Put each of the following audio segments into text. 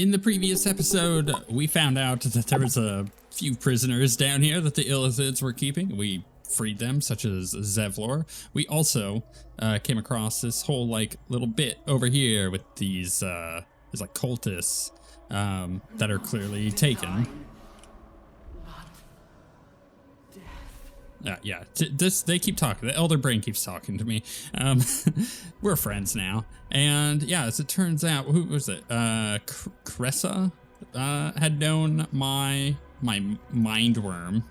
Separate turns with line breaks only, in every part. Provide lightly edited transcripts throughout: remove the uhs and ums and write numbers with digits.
In the previous episode, we found out that there was a few prisoners down here that the Illithids were keeping. We freed them, such as Zevlor. We also came across this whole little bit over here with these cultists that are clearly taken. Yeah, they keep talking. The Elder Brain keeps talking to me. We're friends now. And yeah, as it turns out, who was it? Cressa had known my mind worm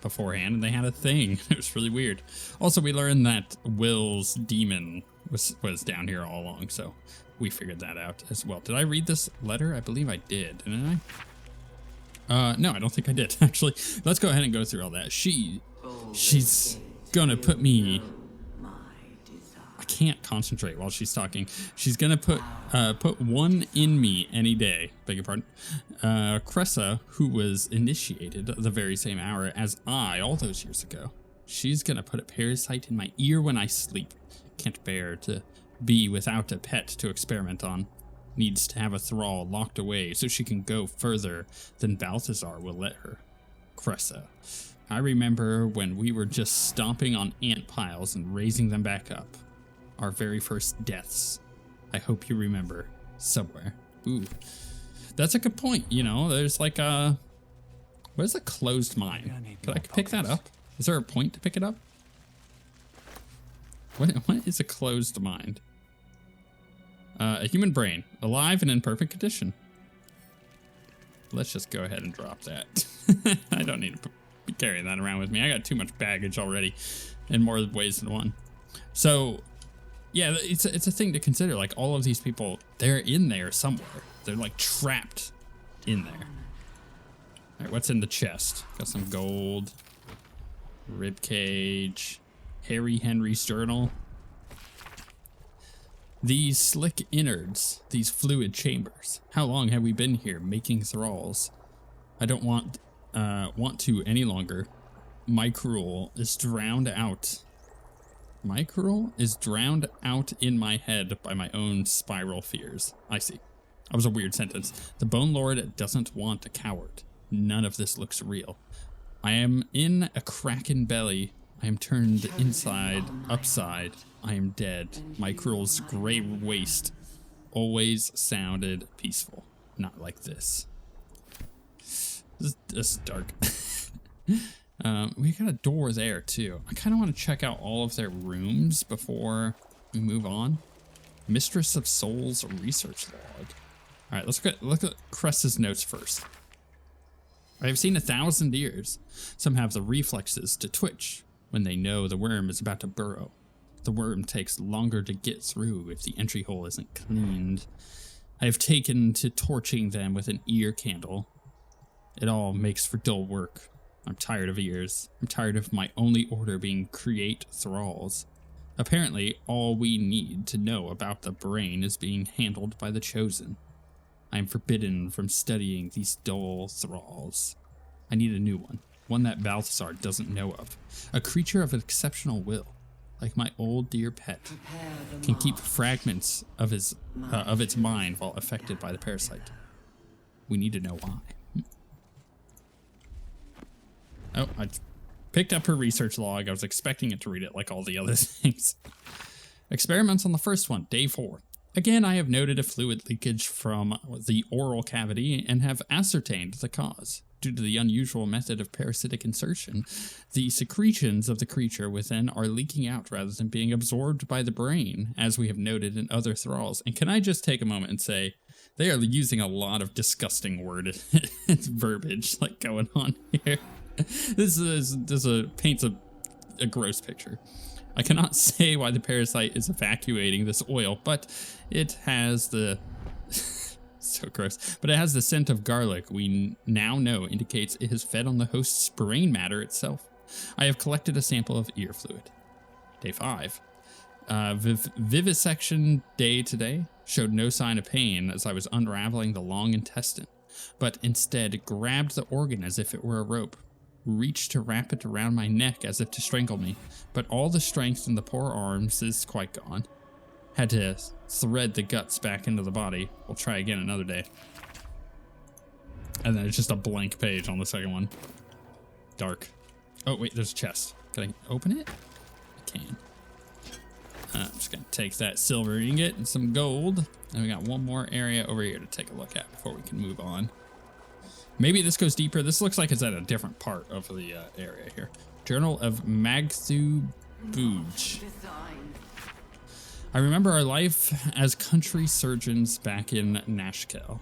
beforehand, and they had a thing. It was really weird. Also, we learned that Will's demon was down here all along, so we figured that out as well. Did I read this letter? I believe I did, didn't I? No, I don't think I did, actually. Let's go ahead and go through all that. She's gonna put me... I can't concentrate while she's talking. She's gonna put one in me any day. Beg your pardon. Cressa, who was initiated the very same hour as I all those years ago. She's gonna put a parasite in my ear when I sleep. Can't bear to be without a pet to experiment on. Needs to have a thrall locked away so she can go further than Balthazar will let her. Cressa. I remember when we were just stomping on ant piles and raising them back up. Our very first deaths. I hope you remember. Somewhere. Ooh. That's a good point, you know? There's what is a closed mine? Could I pick that up? Is there a point to pick it up? What is a closed mind? A human brain. Alive and in perfect condition. Let's just go ahead and drop that. I don't need to be carrying that around with me. I got too much baggage already in more ways than one. So, yeah, it's a thing to consider. All of these people, they're in there somewhere. They're trapped in there. All right, what's in the chest? Got some gold, rib cage, Harry Henry's journal. These slick innards, these fluid chambers. How long have we been here making thralls? I don't want to any longer. My cruel is drowned out. My cruel is drowned out in my head by my own spiral fears. I see. That was a weird sentence. The Bone Lord doesn't want a coward. None of this looks real. I am in a kraken belly. I am turned inside, upside. I am dead. My cruel's gray waste always sounded peaceful. Not like this. This is dark. We got a door there too. I kind of want to check out all of their rooms before we move on. Mistress of Souls research log. All right, let's look at Cressa's notes first. I have seen 1,000 years. Some have the reflexes to twitch when they know the worm is about to burrow. The worm takes longer to get through if the entry hole isn't cleaned. I have taken to torching them with an ear candle. It all makes for dull work. I'm tired of ears. I'm tired of my only order being create thralls. Apparently, all we need to know about the brain is being handled by the chosen. I am forbidden from studying these dull thralls. I need a new one that Balthazar doesn't know of. A creature of exceptional will, like my old dear pet, can keep fragments of its mind while affected by the parasite. We need to know why. Oh, I picked up her research log. I was expecting it to read it like all the other things. Experiments on the first one, day 4. Again, I have noted a fluid leakage from the oral cavity and have ascertained the cause. Due to the unusual method of parasitic insertion, the secretions of the creature within are leaking out rather than being absorbed by the brain, as we have noted in other thralls. And can I just take a moment and say, they are using a lot of disgusting word verbiage going on here. This paints a gross picture. I cannot say why the parasite is evacuating this oil, but it has the... so gross. But it has the scent of garlic we now know indicates it has fed on the host's brain matter itself. I have collected a sample of ear fluid. Day 5. Vivisection day today showed no sign of pain as I was unraveling the long intestine, but instead grabbed the organ as if it were a rope. Reached to wrap it around my neck as if to strangle me, but all the strength in the poor arms is quite gone. Had to thread the guts back into the body. We'll try again another day. And then it's just a blank page on the second one. Dark. Oh, wait, there's a chest. Can I open it? I can. I'm just going to take that silver ingot and some gold. And we got one more area over here to take a look at before we can move on. Maybe this goes deeper. This looks like it's at a different part of the area here. Journal of Magthu Booj. I remember our life as country surgeons back in Nashkel.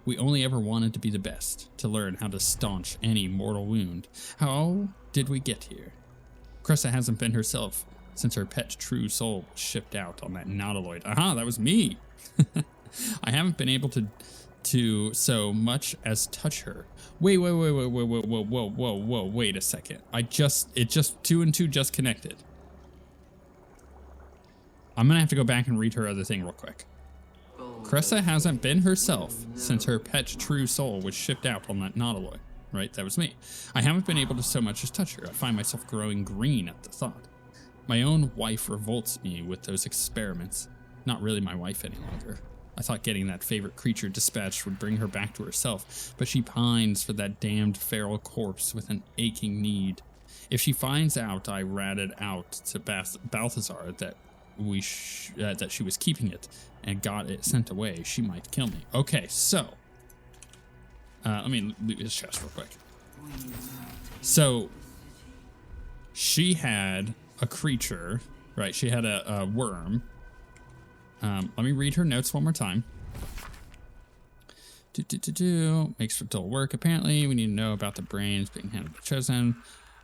We only ever wanted to be the best, to learn how to staunch any mortal wound. How did we get here? Cressa hasn't been herself since her pet true soul was shipped out on that nautiloid. Aha, that was me. I haven't been able to so much as touch her. Wait, wait a second. Two and two just connected. I'm gonna have to go back and read her other thing real quick. Cressa hasn't been herself since her pet true soul was shipped out on that nautiloid. Right, that was me. I haven't been able to so much as touch her. I find myself growing green at the thought. My own wife revolts me with those experiments. Not really my wife any longer. I thought getting that favorite creature dispatched would bring her back to herself, but she pines for that damned feral corpse with an aching need. If she finds out I ratted out to Balthazar that she was keeping it and got it sent away, she might kill me. Okay, so let me loot his chest real quick. So she had a creature, right? She had a worm. Let me read her notes one more time. Makes for dull work. Apparently, we need to know about the brains being handled by chosen.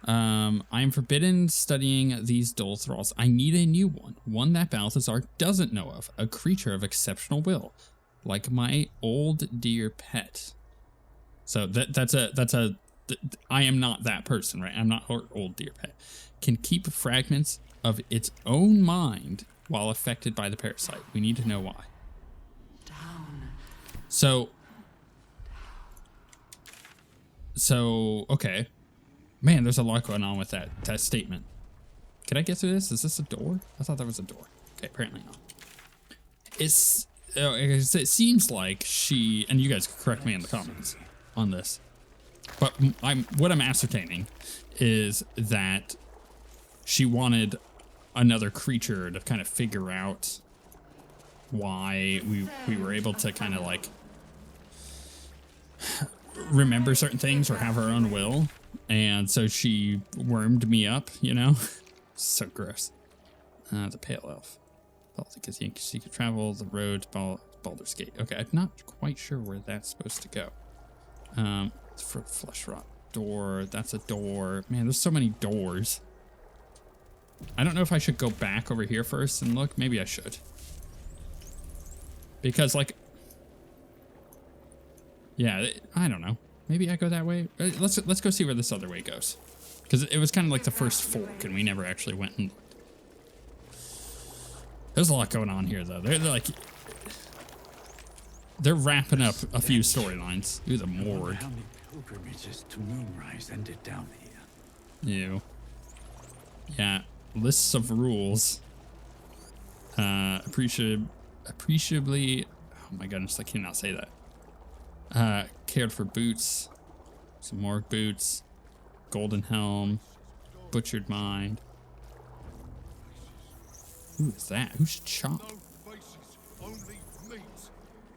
I am forbidden studying these dull thralls. I need a new one that Balthazar doesn't know of. A creature of exceptional will, like my old dear pet. So I am not that person, right? I'm not her old dear pet. Can keep fragments of its own mind while affected by the parasite. We need to know why. So, okay. Man, there's a lot going on with that statement. Can I get through this? Is this a door? I thought that was a door. Okay, apparently not. It seems like she, and you guys can correct me in the comments on this, but what I'm ascertaining is that she wanted another creature to kind of figure out why we were able to kind of like remember certain things or have our own will. And so she wormed me up, you know? So gross. The Pale Elf. Because she could travel the road to Baldur's Gate. Okay, I'm not quite sure where that's supposed to go. For Flesh Rot door. That's a door. Man, there's so many doors. I don't know if I should go back over here first and look. Maybe I should. Because, like... Yeah, I don't know. Maybe I go that way. Let's go see where this other way goes. Because it was kind of like the first fork, and we never actually went and looked. There's a lot going on here, though. They're wrapping up a few storylines. Ooh, the morgue. How many pilgrimages to Moonrise ended down here? Ew. Yeah. Lists of rules. Appreciably. Oh my goodness, I cannot say that. Cared for boots. Some morgue boots. Golden helm. Butchered mind. Who is that? Who's Chop?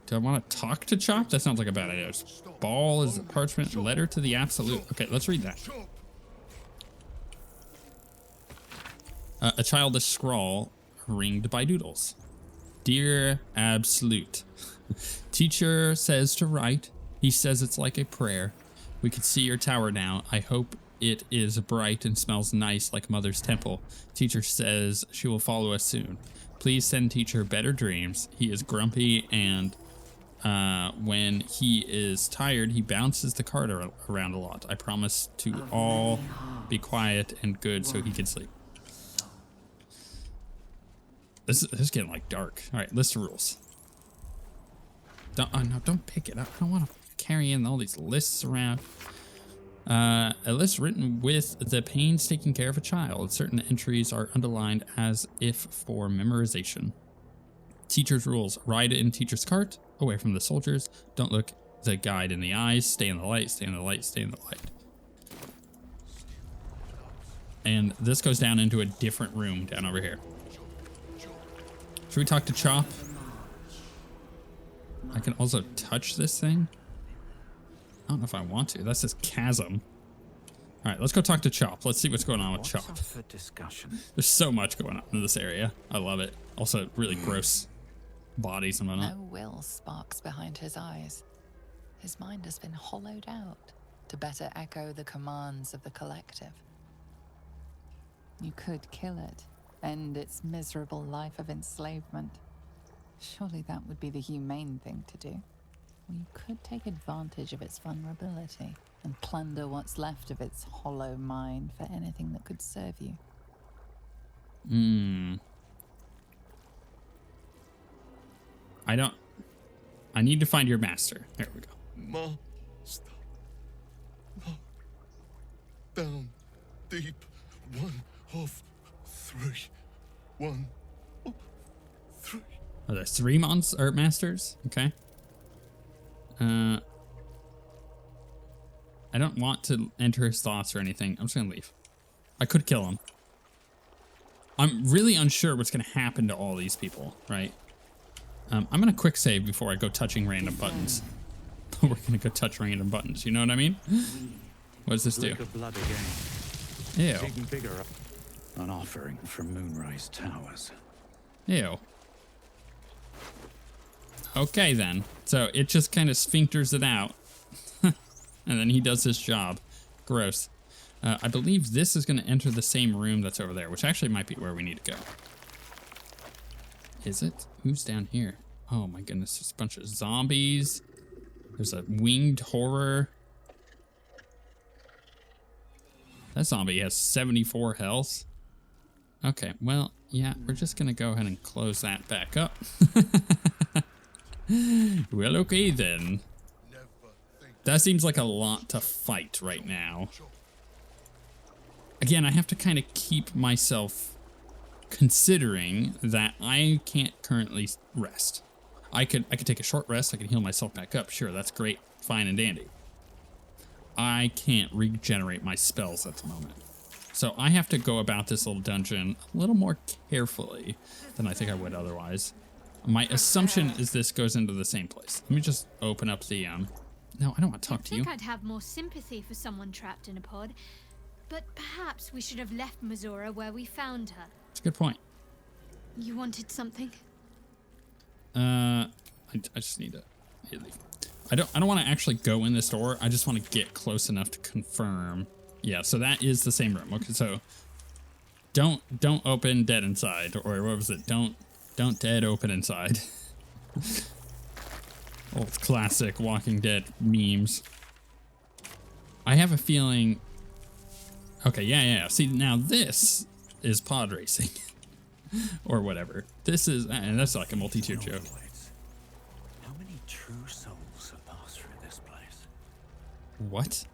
Do I want to talk to Chop? That sounds like a bad idea. Ball is a parchment. Letter to the Absolute. Okay, let's read that. A childish scrawl ringed by doodles. Dear Absolute. Teacher says to write. He says it's like a prayer. We can see your tower now. I hope it is bright and smells nice like Mother's temple. Teacher says she will follow us soon. Please send teacher better dreams. He is grumpy and when he is tired, he bounces the cart around a lot. I promise to all be quiet and good so he can sleep. This is getting like dark. All right, list of rules. Don't pick it up. I don't want to carry in all these lists around. A list written with the painstaking care of a child. Certain entries are underlined as if for memorization. Teacher's rules. Ride in teacher's cart, away from the soldiers. Don't look the guide in the eyes. Stay in the light, stay in the light, stay in the light. And this goes down into a different room down over here. Should we talk to Chop? I can also touch this thing. I don't know if I want to. That's this chasm. All right, let's go talk to Chop. Let's see what's going on with Chop. There's so much going on in this area. I love it. Also, really gross bodies and whatnot.
No will sparks behind his eyes. His mind has been hollowed out to better echo the commands of the collective. You could kill it, end its miserable life of enslavement. Surely that would be the humane thing to do. Or you could take advantage of its vulnerability and plunder what's left of its hollow mind for anything that could serve you.
I need to find your master. There we go.
Master. Low. Down. Deep. 1 of 3. 1 of 3.
Are there 3 masters? Okay. I don't want to enter his thoughts or anything. I'm just gonna leave. I could kill him. I'm really unsure what's gonna happen to all these people, right? I'm gonna quick save before I go touching random buttons. We're gonna go touch random buttons, you know what I mean? What does this do? Ew.
An offering from Moonrise Towers.
Ew. Okay then. So it just kind of sphincters it out. And then he does his job. Gross. I believe this is going to enter the same room that's over there, which actually might be where we need to go. Is it? Who's down here? Oh my goodness, there's a bunch of zombies. There's a winged horror. That zombie has 74 health. Okay, well, yeah, we're just going to go ahead and close that back up. Well, okay then. That seems like a lot to fight right now. Again, I have to kind of keep myself considering that I can't currently rest. I could take a short rest. I can heal myself back up. Sure, that's great, fine and dandy. I can't regenerate my spells at the moment. So I have to go about this little dungeon a little more carefully than I think I would otherwise. My assumption is this goes into the same place. Let me just open up the, no, I don't want to talk to you.
I think I'd have more sympathy for someone trapped in a pod, but perhaps we should have left Mizora where we found her.
That's a good point.
You wanted something?
I just need to leave. I don't want to actually go in this door. I just want to get close enough to confirm. Yeah, so that is the same room. Okay, so don't open dead inside, or what was it? Don't dead open inside. Old classic Walking Dead memes. I have a feeling. Okay, yeah. See, now this is pod racing, or whatever. This is, and that's like a multi-tier joke.
How many true souls have passed through this place?
What?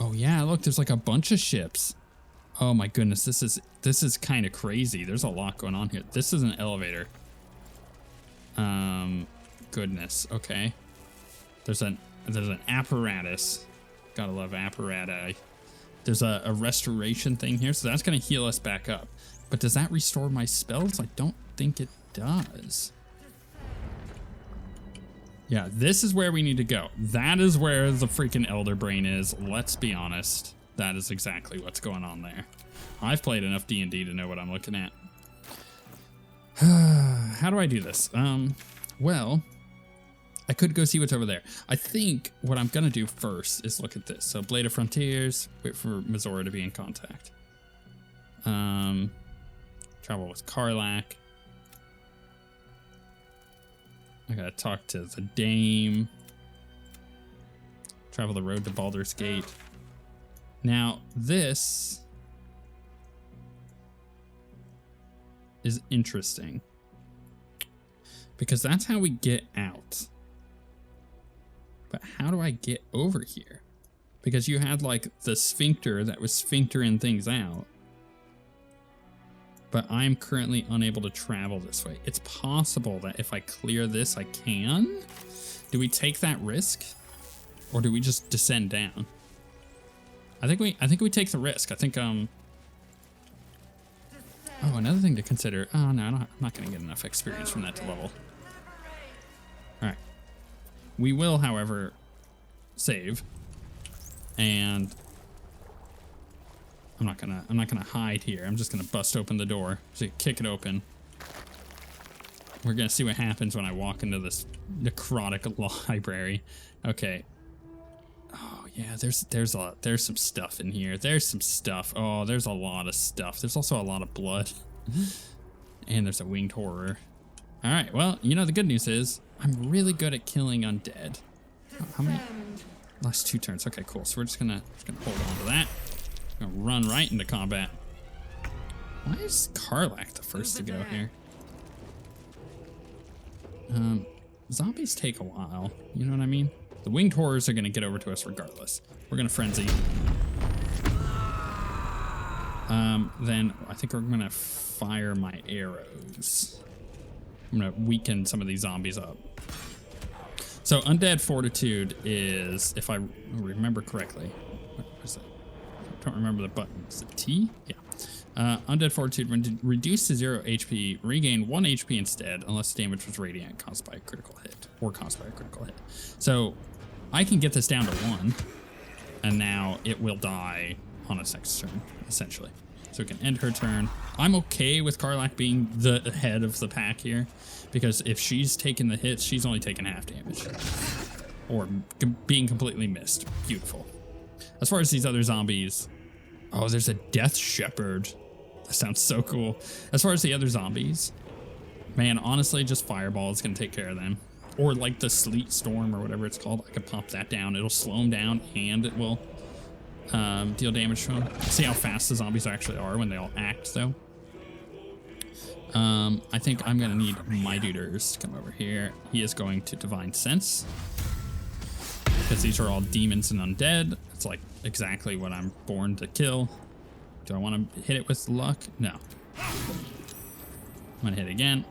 Oh yeah, look, there's like a bunch of ships. Oh my goodness, this is kind of crazy. There's a lot going on here. This is an elevator. Goodness. Okay. There's an apparatus. Gotta love apparatus. There's a restoration thing here, so that's gonna heal us back up. But does that restore my spells? I don't think it does. Yeah, this is where we need to go. That is where the freaking Elder Brain is. Let's be honest. That is exactly what's going on there. I've played enough D&D to know what I'm looking at. How do I do this? Well, I could go see what's over there. I think what I'm going to do first is look at this. So Blade of Frontiers, wait for Mizora to be in contact. Travel with Karlach. I gotta talk to the Dame. Travel the road to Baldur's Gate. Now, this is interesting because that's how we get out. But how do I get over here? Because you had like the sphincter that was sphinctering things out. but I'm currently unable to travel this way. It's possible that if I clear this, I can. Do we take that risk, or do we just descend down? I think we take the risk. I think Oh, another thing to consider. Oh no, I'm not going to get enough experience from that to level. All right. We will, however, save, and I'm not gonna hide here. I'm just gonna bust open the door. So you kick it open. We're gonna see what happens when I walk into this necrotic library. Okay. Oh yeah, there's some stuff in here. There's some stuff. Oh, there's a lot of stuff. There's also a lot of blood. And there's a winged horror. All right, well, you know, the good news is I'm really good at killing undead. How many? Last 2 turns. Okay, cool. So we're just gonna hold on to that. Gonna run right into combat. Why is Karlach the first to go here? Zombies take a while. You know what I mean? The winged horrors are gonna get over to us regardless. We're gonna frenzy. Then I think we're gonna fire my arrows. I'm gonna weaken some of these zombies up. So undead fortitude is, if I remember correctly, what is it? I don't remember the button. Is it T? Yeah. Undead fortitude reduced to 0 HP, regain 1 HP instead, unless damage was radiant caused by a critical hit or caused by a critical hit. So I can get this down to 1, and now it will die on its next turn, essentially. So we can end her turn. I'm okay with Karlach being the head of the pack here, because if she's taking the hits, she's only taking half damage. Or being completely missed. Beautiful. As far as these other zombies, oh, there's a Death Shepherd. That sounds so cool. As far as the other zombies, man, honestly, just Fireball is going to take care of them. Or like the Sleet Storm or whatever it's called. I could pop that down. It'll slow them down and it will deal damage to them. See how fast the zombies actually are when they all act, though. I think I'm going to need my duders to come over here. He is going to Divine Sense, because these are all demons and undead. It's like exactly what I'm born to kill. Do I want to hit it with luck? No. I'm going to hit again.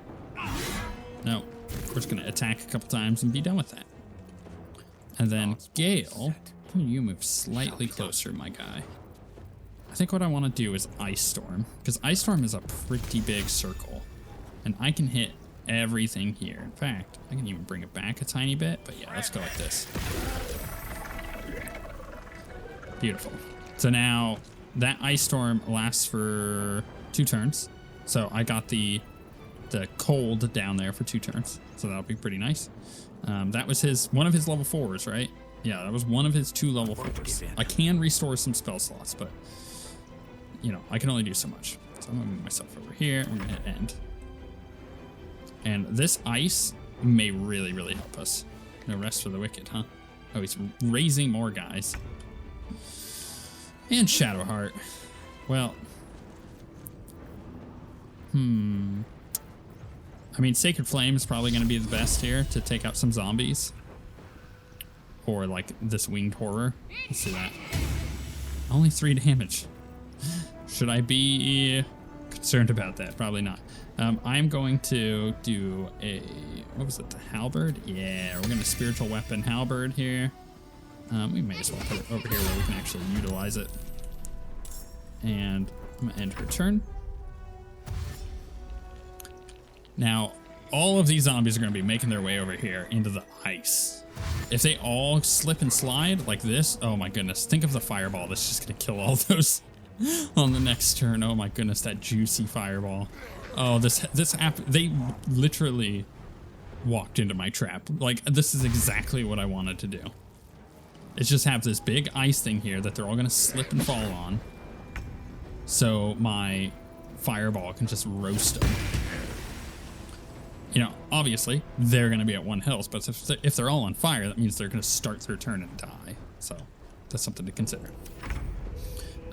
No. We're just going to attack a couple times and be done with that. And then Gale, you move slightly closer, my guy. I think what I want to do is Ice Storm, because Ice Storm is a pretty big circle, and I can hit everything here. In fact, I can even bring it back a tiny bit, but yeah, let's go like this. Beautiful. So now that Ice Storm lasts for 2 turns. So I got the cold down there for 2 turns. So that'll be pretty nice. That was one of his level 4s, right? Yeah, that was one of his 2 level 4s. I can restore some spell slots, but you know, I can only do so much. So I'm gonna move myself over here. I'm gonna hit end. And this ice may really, really help us. No rest for the wicked, huh? Oh, he's raising more guys. And Shadowheart. Well, I mean, Sacred Flame is probably going to be the best here to take out some zombies. Or like this winged horror. Let's see that. Only 3 damage. Should I be concerned about that? Probably not. I'm going to do a, what was it, the halberd? Yeah, we're going to spiritual weapon halberd here. We may as well put it over here where we can actually utilize it. And I'm going to end her turn. Now, all of these zombies are going to be making their way over here into the ice. If they all slip and slide like this, oh my goodness, think of the fireball that's just going to kill all those on the next turn. Oh my goodness, that juicy fireball. Oh, this app, they literally walked into my trap. Like, this is exactly what I wanted to do. It's just have this big ice thing here that they're all going to slip and fall on. So my fireball can just roast them. You know, obviously, they're going to be at 1 health, but if they're all on fire, that means they're going to start their turn and die. So that's something to consider.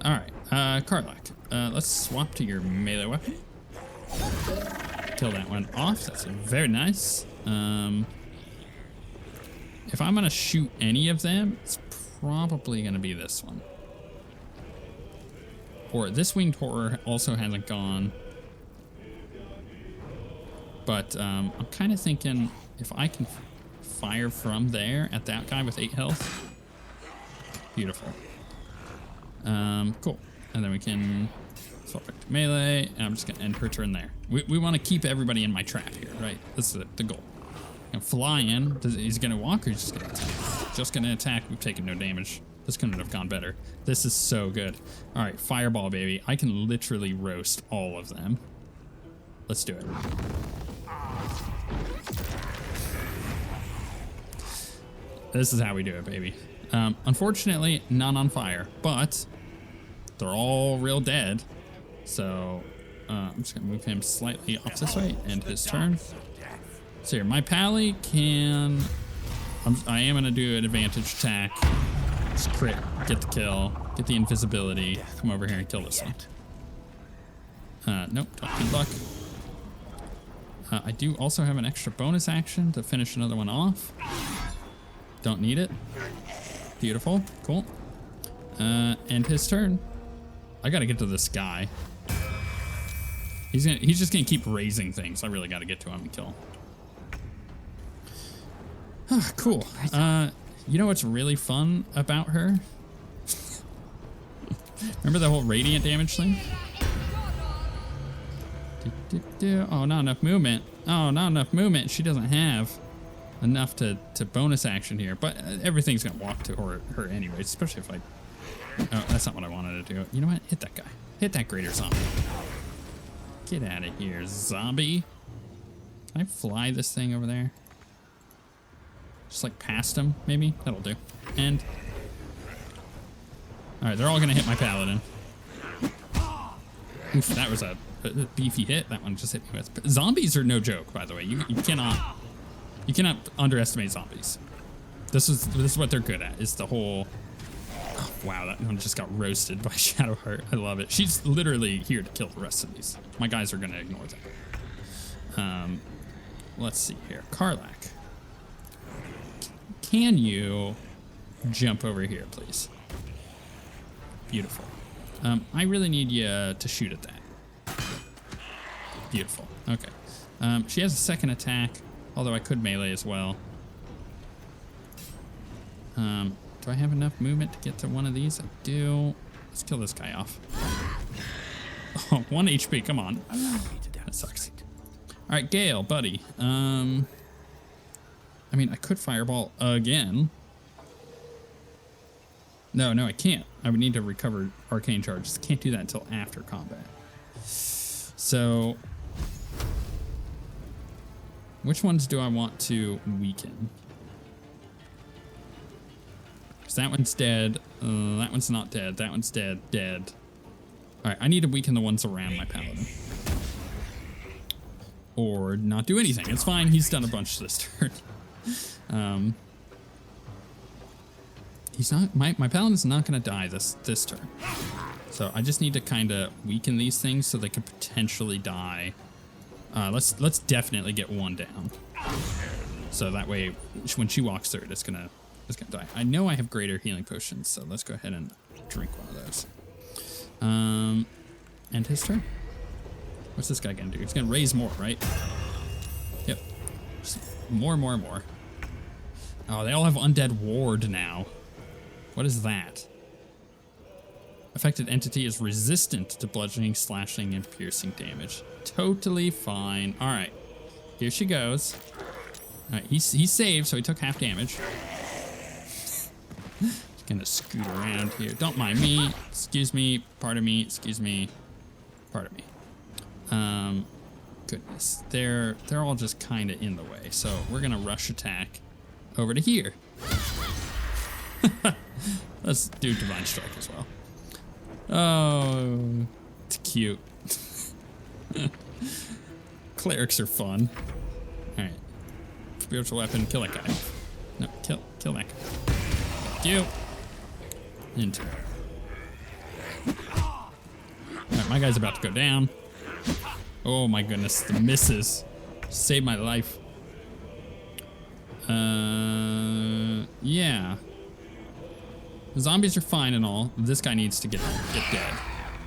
All right, Karlach, let's swap to your melee weapon. Kill that one off. That's very nice. If I'm going to shoot any of them, it's probably going to be this one. Or this winged horror also hasn't gone. But I'm kind of thinking if I can fire from there at that guy with 8 health. Beautiful. Cool. And then we can swap back to melee. And I'm just going to end her turn there. We want to keep everybody in my trap here, right? That's the goal. And fly in. He's going to walk or he's just going to attack? Just going to attack. We've taken no damage. This couldn't have gone better. This is so good. All right, fireball, baby. I can literally roast all of them. Let's do it. This is how we do it, baby. Unfortunately, none on fire, but they're all real dead. So I'm just gonna move him slightly off this way, end his turn. So here, my pally can. I am gonna do an advantage attack. Just crit, get the kill, get the invisibility. Come over here and kill this one. Nope, good luck. I do also have an extra bonus action to finish another one off. Don't need it. Beautiful, cool. End his turn. I gotta get to this guy. He's just gonna keep raising things. I really gotta get to him and kill him. Cool. You know what's really fun about her? Remember the whole radiant damage thing? Oh, not enough movement. Oh, not enough movement. She doesn't have enough to bonus action here, but everything's gonna walk to her anyway, especially if I... Oh, that's not what I wanted to do. You know what? Hit that guy. Hit that greater zombie. Get out of here, zombie. Can I fly this thing over there? Just like past him, maybe? That'll do. And... Alright, they're all gonna hit my paladin. Oof, that was a beefy hit. That one just hit me with. Zombies are no joke, by the way. You cannot underestimate zombies. This is what they're good at. Is the whole. Oh, wow, that one just got roasted by Shadowheart. I love it. She's literally here to kill the rest of these. My guys are gonna ignore that. Let's see here, Karlak. Can you jump over here, please? Beautiful. I really need you to shoot at that. Beautiful. Okay. She has a second attack, although I could melee as well. Do I have enough movement to get to one of these? I do. Let's kill this guy off. Oh, 1 HP. Come on. That sucks. All right, Gale, buddy. I mean, I could fireball again. No, I can't. I would need to recover arcane charges. Can't do that until after combat. So, which ones do I want to weaken? Because that one's dead. That one's not dead. That one's dead. Dead. All right, I need to weaken the ones around my paladin. Or not do anything. It's fine. He's done a bunch this turn. He's not. My paladin's not going to die this turn. So I just need to kind of weaken these things so they could potentially die. Let's definitely get one down. So that way, when she walks through it, it's gonna die. I know I have greater healing potions, so let's go ahead and drink one of those. End his turn. What's this guy gonna do? He's gonna raise more, right? Yep. Just more. Oh, they all have undead ward now. What is that? Affected entity is resistant to bludgeoning, slashing, and piercing damage. Totally fine. All right, here she goes. All right, he saved, so he took half damage. Just gonna scoot around here. Don't mind me. Excuse me. Pardon me. Excuse me. Pardon me. Goodness, they're all just kind of in the way. So we're gonna rush attack over to here. Let's do Divine Strike as well. Oh, it's cute. Clerics are fun. All right, spiritual weapon, kill that guy. No, kill that guy. Thank you. Into. All right, my guy's about to go down. Oh my goodness, the misses saved my life. Yeah. The zombies are fine and all. This guy needs to get dead.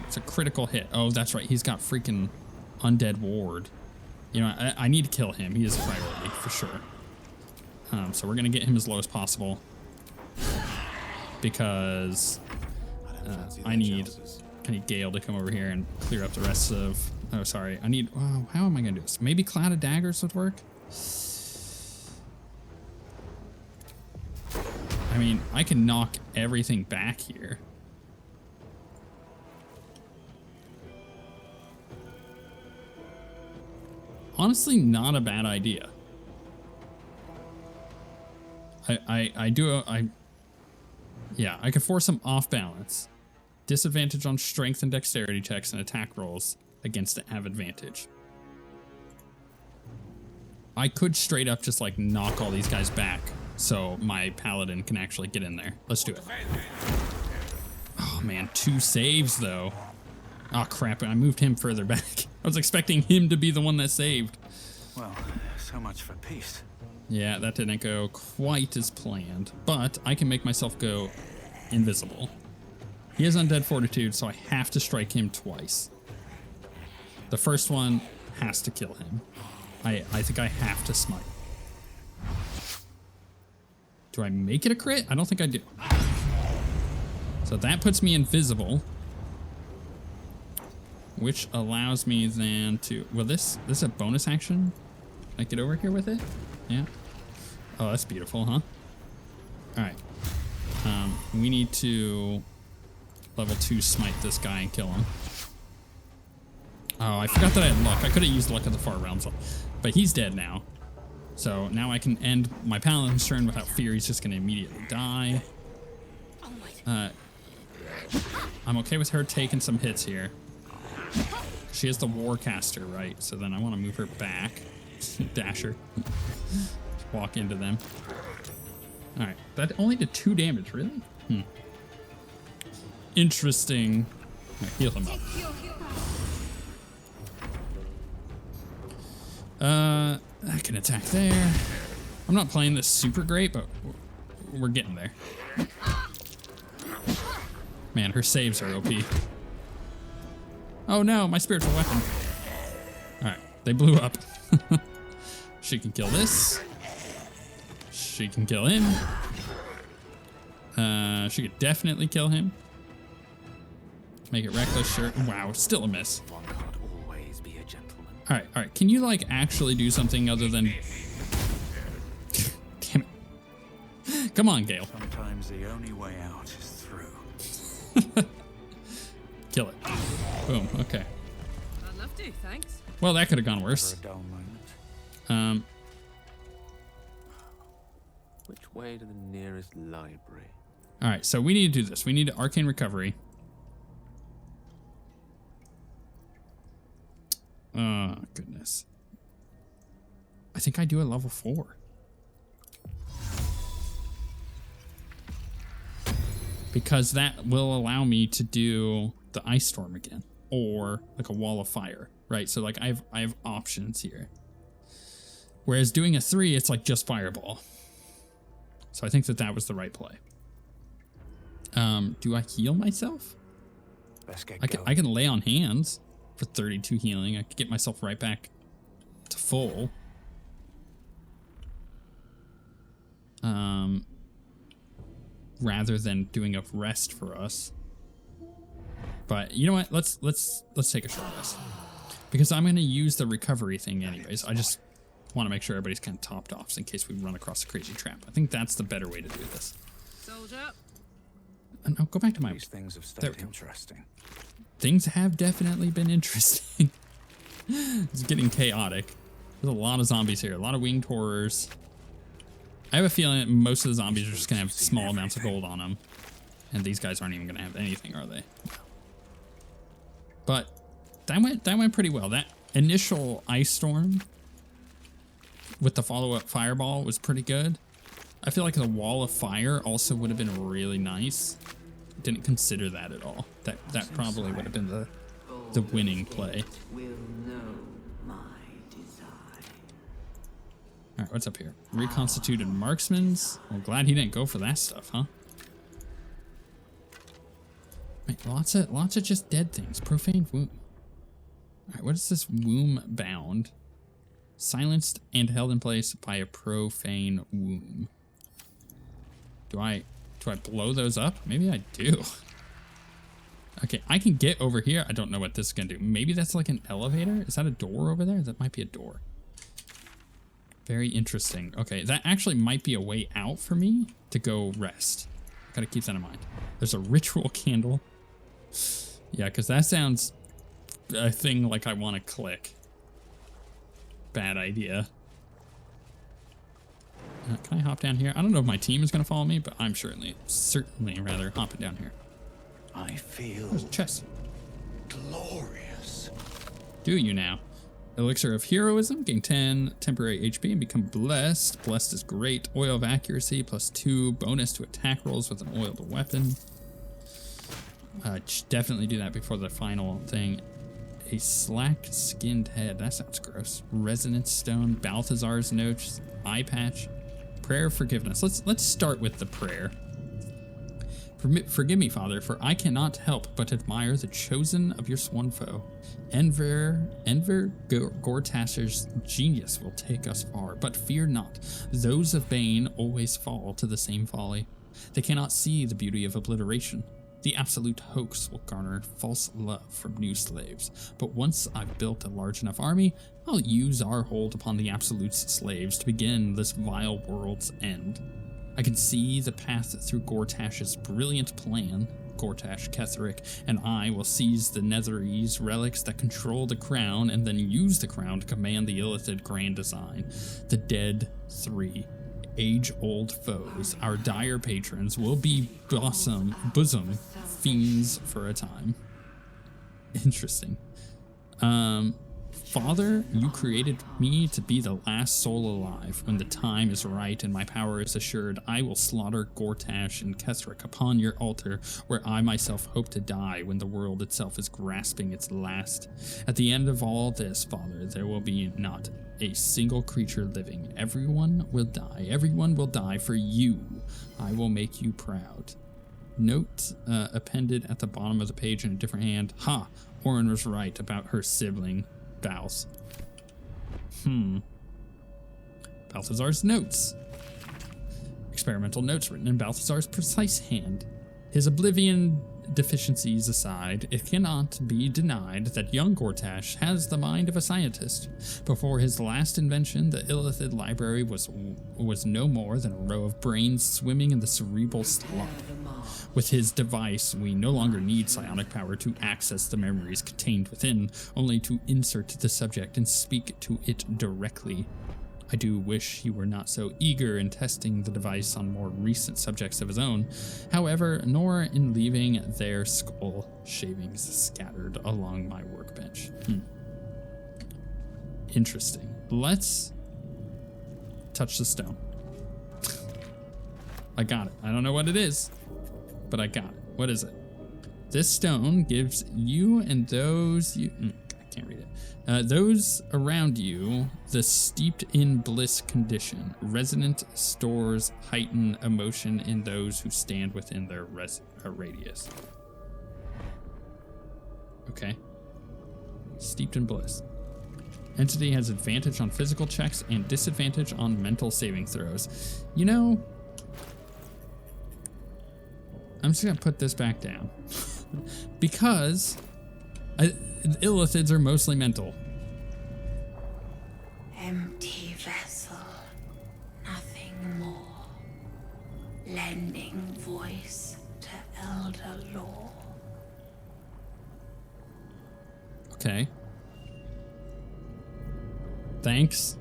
It's a critical hit. Oh, that's right. He's got freaking undead ward. You know, I need to kill him. He is a priority for sure. So we're gonna get him as low as possible because I need Gale to come over here and clear up the rest of. Oh, sorry. I need. Oh, how am I gonna do this? Maybe Cloud of Daggers would work. I mean, I can knock everything back here. Honestly, not a bad idea. Yeah, I could force him off balance. Disadvantage on strength and dexterity checks and attack rolls against the have advantage. I could straight up just like knock all these guys back so my paladin can actually get in there. Let's do it. Oh man, 2 saves though. Oh crap, I moved him further back. I was expecting him to be the one that saved.
Well, so much for peace.
Yeah, that didn't go quite as planned, but I can make myself go invisible. He has undead fortitude, so I have to strike him twice. The first one has to kill him. I think I have to smite. Do I make it a crit? I don't think I do. So that puts me invisible, which allows me then to, well, this is a bonus action. Can I get over here with it? Yeah. Oh, that's beautiful, huh? All right. We need to level 2 smite this guy and kill him. Oh, I forgot that I had luck. I could have used luck at the far realms, but he's dead now. So now I can end my paladin's turn without fear. He's just going to immediately die. I'm okay with her taking some hits here. She is the Warcaster, right? So then I want to move her back. Dash her. Walk into them. Alright, that only did 2 damage, really? Interesting. Right, heal him up. I can attack there. I'm not playing this super great, but we're getting there. Man, her saves are OP. Oh no, my spiritual weapon. Alright, they blew up. She can kill this. She can kill him. She could definitely kill him. Make it reckless, sure. Wow, still a miss.
One can't always be a gentleman.
All right. Can you like actually do something other than? Damn it! Come on, Gale.
Sometimes the only way out is through.
Kill it. Boom. Okay.
I'd love to, thanks.
Well, that could have gone worse.
For a dull moment.
Which way to the nearest library?
All right. So we need to do this. We need arcane recovery. Oh, goodness. I think I do a level 4. Because that will allow me to do the ice storm again. Or like a wall of fire, right? So like I have options here. Whereas doing a 3, it's like just fireball. So I think that was the right play. Do I heal myself?
Let's get
I can lay on hands for 32 healing. I could get myself right back to full. Rather than doing a rest for us. But you know what? Let's take a short rest. Because I'm gonna use the recovery thing anyways. I just want to make sure everybody's kind of topped off in case we run across a crazy trap. I think that's the better way to do this.
Soldier.
No, go back to my.
These things have stayed interesting.
Things have definitely been interesting. It's getting chaotic. There's a lot of zombies here, a lot of winged horrors. I have a feeling that most of the zombies are just gonna have small amounts of gold on them, and these guys aren't even gonna have anything, are they? But that went pretty well. That initial ice storm with the follow-up fireball was pretty good. I feel like the wall of fire also would have been really nice. Didn't consider that at all. That probably would have been the winning play. All right, what's up here? Reconstituted marksmans. Well, glad he didn't go for that stuff, huh? Wait, lots of just dead things. Profane womb. All right, what is this womb bound? Silenced and held in place by a profane womb. Do I blow those up? Maybe I do. Okay, I can get over here. I don't know what this is gonna do. Maybe that's like an elevator? Is that a door over there? That might be a door. Very interesting. Okay, that actually might be a way out for me to go rest. Gotta keep that in mind. There's a ritual candle. Yeah, because that sounds a thing like I want to click. Bad idea. Can I hop down here? I don't know if my team is going to follow me, but I'm certainly rather hopping down here.
I feel
There's a chest.
glorious.
Do you now? Elixir of Heroism, gain 10 temporary HP and become blessed. Blessed is great. Oil of Accuracy, +2 bonus to attack rolls with an oiled weapon. Definitely do that before the final thing. A slack-skinned head. That sounds gross. Resonance Stone, Balthazar's Notes, Eye Patch, Prayer of Forgiveness. Let's start with the prayer. Forgive me, Father, for I cannot help but admire the chosen of your sworn foe. Enver Gortash's genius will take us far, but fear not. Those of Bane always fall to the same folly. They cannot see the beauty of obliteration. The absolute hoax will garner false love from new slaves, but once I've built a large enough army, I'll use our hold upon the Absolute's slaves to begin this vile world's end. I can see the path through Gortash's brilliant plan. Gortash, Ketheric, and I will seize the Netherese relics that control the crown and then use the crown to command the Illithid grand design. The dead three. Age-old foes, our dire patrons, will be bosom fiends for a time. Interesting. Father, you created me to be the last soul alive. When the time is right and my power is assured, I will slaughter Gortash and Ketheric upon your altar, where I myself hope to die when the world itself is grasping its last. At the end of all this, Father, there will be not a single creature living. Everyone will die. Everyone will die for you. I will make you proud. Note appended at the bottom of the page in a different hand. Ha! Orin was right about her sibling. Bows. Balthazar's notes. Experimental notes written in Balthazar's precise hand. His oblivion deficiencies aside, it cannot be denied that young Gortash has the mind of a scientist. Before his last invention, the Illithid library was no more than a row of brains swimming in the cerebral slump. With his device, we no longer need psionic power to access the memories contained within, only to insert the subject and speak to it directly. I do wish he were not so eager in testing the device on more recent subjects of his own, however, nor in leaving their skull shavings scattered along my workbench. Interesting. Let's touch the stone. I got it. I don't know what it is, but I got it. What is it? This stone gives you and those you... I can't read it. Those around you, the steeped in bliss condition. Resonant stores heighten emotion in those who stand within their radius. Okay. Steeped in bliss. Entity has advantage on physical checks and disadvantage on mental saving throws. You know, I'm just gonna put this back down because Illithids are mostly mental.
Empty vessel, nothing more. Lending voice to elder law.
Okay. Thanks.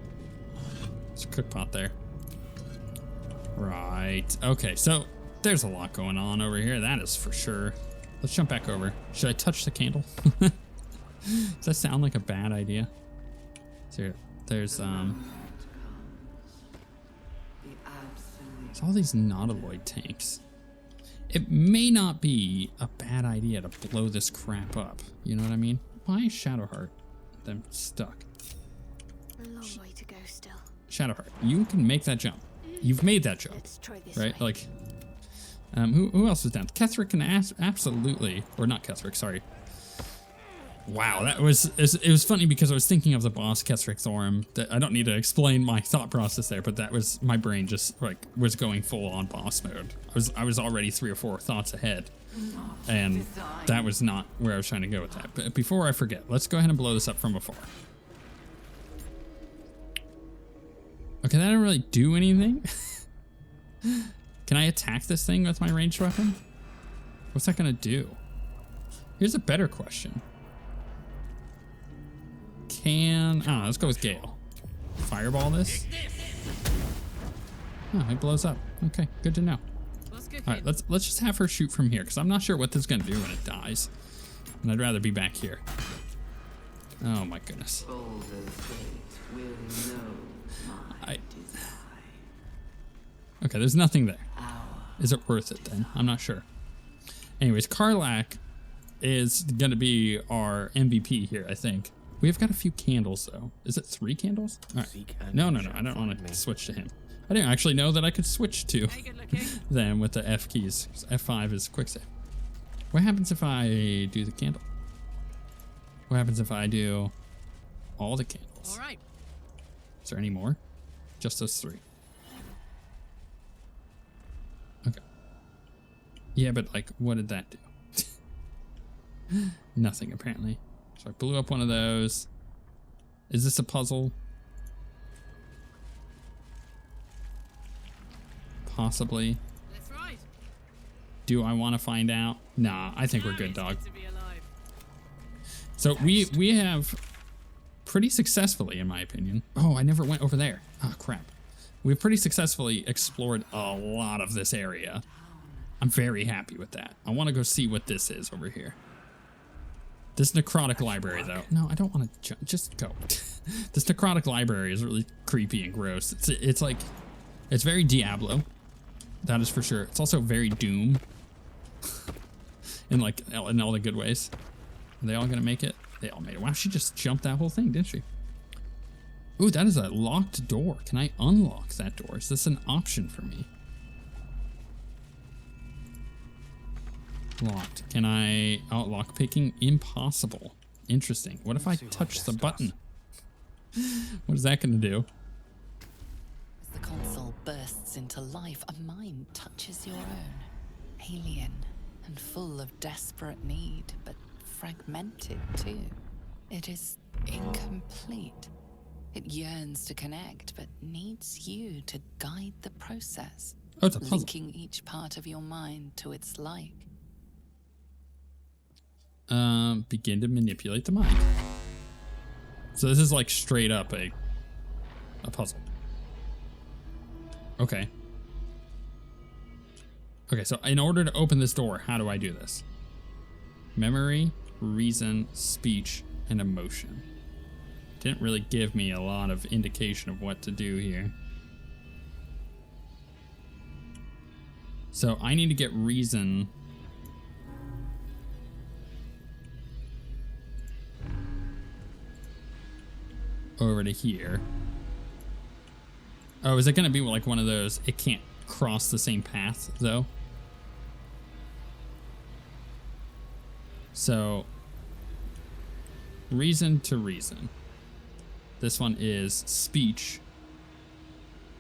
There's a cookpot there. Right. Okay, so there's a lot going on over here. That is for sure. Let's jump back over. Should I touch the candle? Does that sound like a bad idea? So there's all these nautiloid tanks. It may not be a bad idea to blow this crap up. You know what I mean? Why is Shadowheart? I'm stuck.
A long way to go still.
Shadowheart, you can make that jump. You've made that jump,
Let's try this
right?
way.
Like, who else is down? Ketheric can absolutely, or not Ketheric, sorry. Wow, it was funny because I was thinking of the boss Ketheric Thorum. I don't need to explain my thought process there, but that was my brain just like was going full on boss mode. I was already 3 or 4 thoughts ahead, and that was not where I was trying to go with that. But before I forget, let's go ahead and blow this up from afar. Okay, that didn't really do anything. Can I attack this thing with my ranged weapon? What's that gonna do? Here's a better question. Let's go with Gale. Fireball this. Oh, it blows up. Okay, good to know. All right, let's just have her shoot from here because I'm not sure what this is gonna do when it dies, and I'd rather be back here. Oh my goodness. Okay, there's nothing there. Is it worth it then? I'm not sure. Anyways, Karlach is gonna be our MVP here, I think. We've got a few candles though. Is it 3 candles? All right. No, I don't want to switch to him. I didn't actually know that I could switch to them with the F keys. F5 is quick save. What happens if I do the candle? What happens if I do all the candles?
All right.
Is there any more? Just those 3. Okay. Yeah, but like, what did that do? Nothing apparently. So I blew up one of those. Is this a puzzle? Possibly.
That's right.
Do I want to find out? Nah, I think we're good, dog. So we have pretty successfully, in my opinion. Oh, I never went over there. Oh, crap. We've pretty successfully explored a lot of this area. I'm very happy with that. I want to go see what this is over here. This necrotic library, though. No, I don't want to just go. This necrotic library is really creepy and gross. It's like, it's very Diablo. That is for sure. It's also very Doom. in all the good ways. Are they all gonna make it? They all made it. Wow, she just jumped that whole thing, didn't she? Ooh, that is a locked door. Can I unlock that door? Is this an option for me? Locked. Can I lock picking? Impossible. Interesting. What if I touch the button? What is that going to do?
As the console bursts into life, a mind touches your own. Alien and full of desperate need, but fragmented too. It is incomplete. It yearns to connect, but needs you to guide the process.
Oh, it's a puzzle.
Linking each part of your mind to its like.
Begin to manipulate the mind. So this is like straight up a puzzle. Okay. Okay, so in order to open this door, how do I do this? Memory, reason, speech, and emotion. Didn't really give me a lot of indication of what to do here. So I need to get reason. Over to here. Oh, is it gonna be like one of those? It can't cross the same path though. So reason to reason. This one is speech.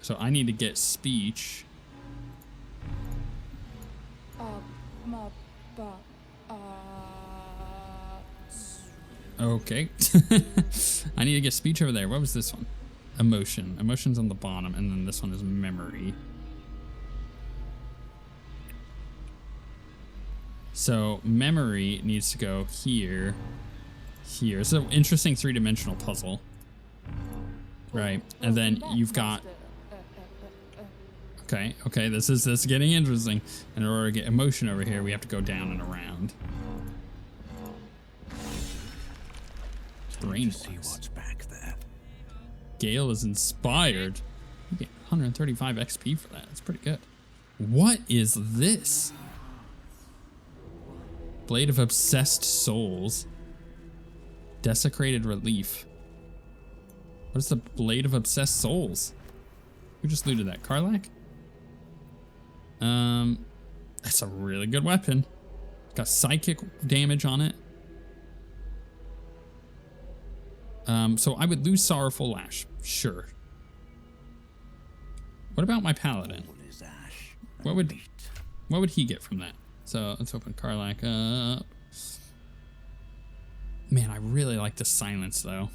So I need to get speech. Okay. I need to get speech over there. What was this one? Emotion. Emotion's on the bottom, and then this one is memory. So memory needs to go here, here. It's an interesting 3-dimensional puzzle. Right. And then you've got... Okay, this is getting interesting. In order to get emotion over here, we have to go down and around. Brain
see what's back there.
Gale is inspired. You get 135 XP for that. That's pretty good. What is this? Blade of Obsessed Souls. Desecrated Relief. What is the Blade of Obsessed Souls? Who just looted that? Karlach? That's a really good weapon. Got psychic damage on it. So I would lose Sorrowful Lash. Sure. What about my Paladin? What would he get from that? So let's open Karlach up. Man, I really like the silence though.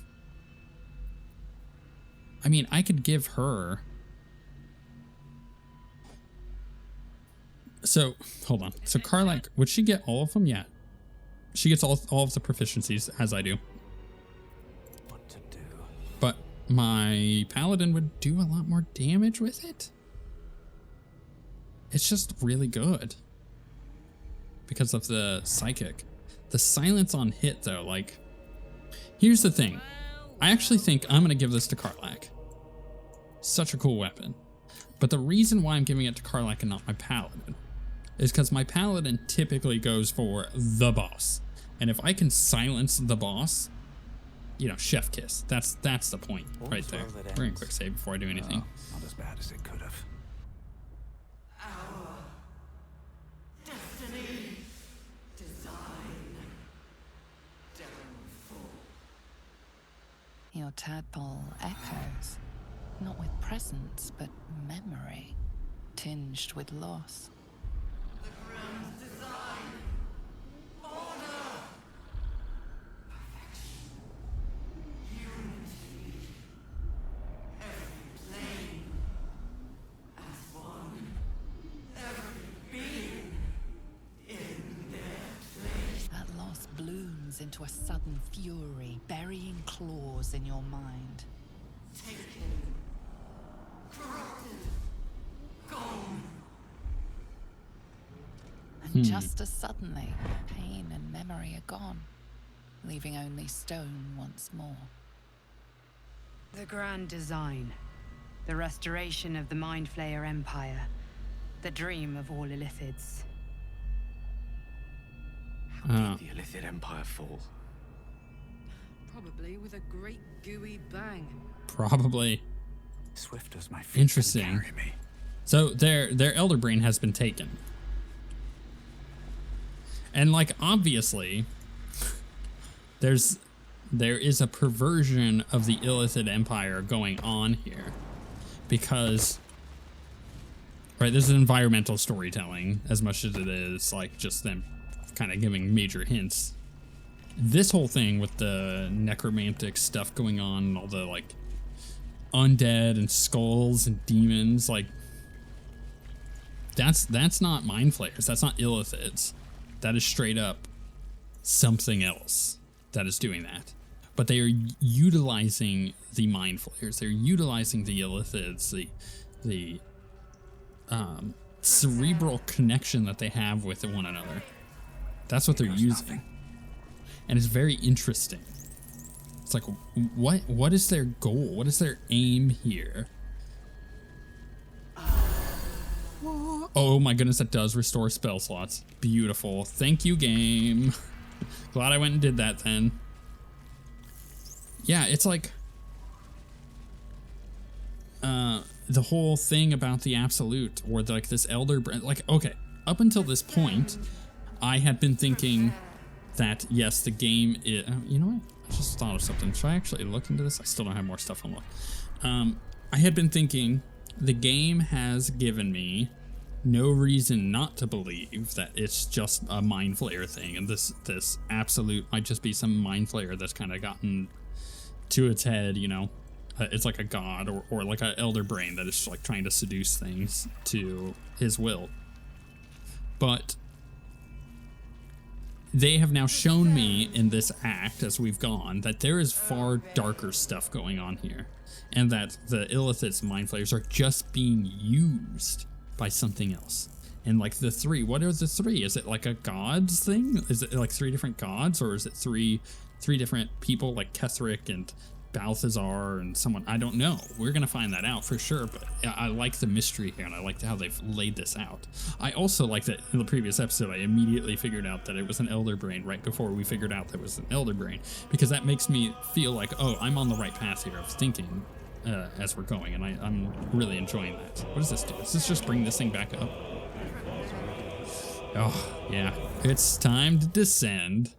I mean, I could give her. So hold on. So Karlach, would she get all of them? Yeah. She gets all of the proficiencies as I do.
What to do?
But my Paladin would do a lot more damage with it. It's just really good. Because of the psychic. The silence on hit though, like, here's the thing. I actually think I'm gonna give this to Karlach. Such a cool weapon. But the reason why I'm giving it to Karlach and not my Paladin is because my Paladin typically goes for the boss. And if I can silence the boss, you know, chef kiss. That's the point right there. We're gonna quick save before I do anything.
Not as bad as it could have.
Your tadpole echoes, not with presence, but memory, tinged with loss.
The grand design. Order. Perfection. Unity. Every plane. As one. Every being. In their place.
That loss blooms into a sudden fury, burying claws in your mind.
Taken. Corrupted. Gone.
And just as suddenly, pain and memory are gone, leaving only stone once more.
The grand design. The restoration of the Mind Flayer Empire. The dream of all Illithids.
How did the Illithid Empire fall?
Probably with a great gooey bang.
Probably.
Swift as my feet
Interesting.
can carry me.
So their Elder Brain has been taken. And like obviously there is a perversion of the Illithid Empire going on here. Because right, this is environmental storytelling as much as it is like just them kind of giving major hints. This whole thing with the necromantic stuff going on and all the like undead and skulls and demons, like that's not Mind Flayers, that's not Illithids. That is straight up something else that is doing that. But they are utilizing the Mind Flayers, they're utilizing the Illithids, the cerebral connection that they have with one another. That's what they're using. And it's very interesting. It's like, what is their goal? What is their aim here? Oh my goodness, that does restore spell slots. Beautiful. Thank you, game. Glad I went and did that then. Yeah, it's like the whole thing about the absolute or like this elder, like, okay, up until this point, I had been thinking that yes, the game is, you know what? I just thought of something. Should I actually look into this? I still don't have more stuff unlocked. I had been thinking the game has given me no reason not to believe that it's just a Mind Flayer thing, and this absolute might just be some Mind Flayer that's kind of gotten to its head, you know. It's like a god or like an elder brain that is like trying to seduce things to his will. But they have now shown me in this act as we've gone that there is far darker stuff going on here, and that the Illithid's Mind Flayers are just being used by something else. And like the three, what are the three? Is it like a gods thing? Is it like three different gods, or is it three different people like Ketheric and Balthazar and someone? I don't know. We're gonna find that out for sure, but I like the mystery here and I like how they've laid this out. I also like that in the previous episode I immediately figured out that it was an elder brain right before we figured out that it was an elder brain, because that makes me feel like, oh, I'm on the right path here of thinking as we're going, and I'm really enjoying that. What does this do? Does this just bring this thing back up? Oh yeah, it's time to descend.